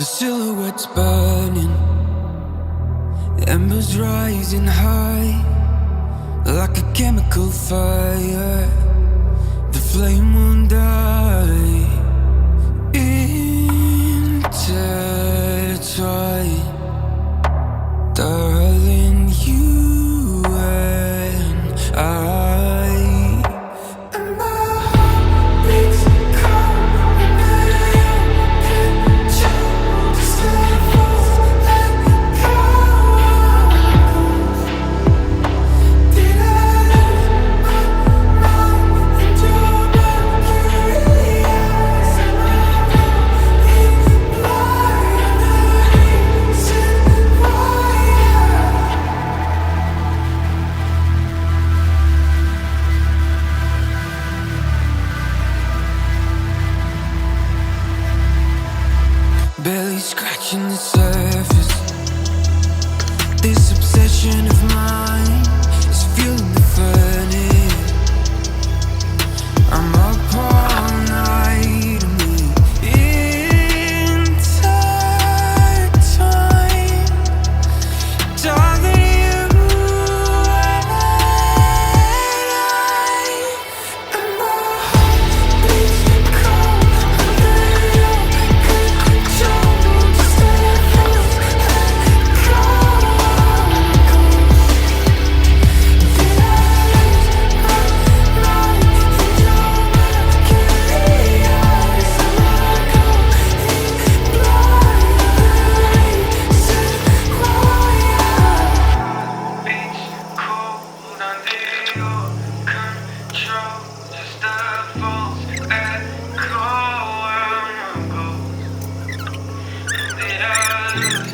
The silhouette's burning, embers rising high, like a chemical fire. The flame won't die. Intertwine, darling, you and I. Barely scratching the surface. This obsession of mine is fueling the furnace. I'm up all night and we intertwine. Darling, you and I. And my heart beats cold under your control. Just let us let go. Did I lose my mind in your mercury eyes? Am I going blind? Said why? Beach cold under your control. Just a false echo. I'm a ghost. Did I lose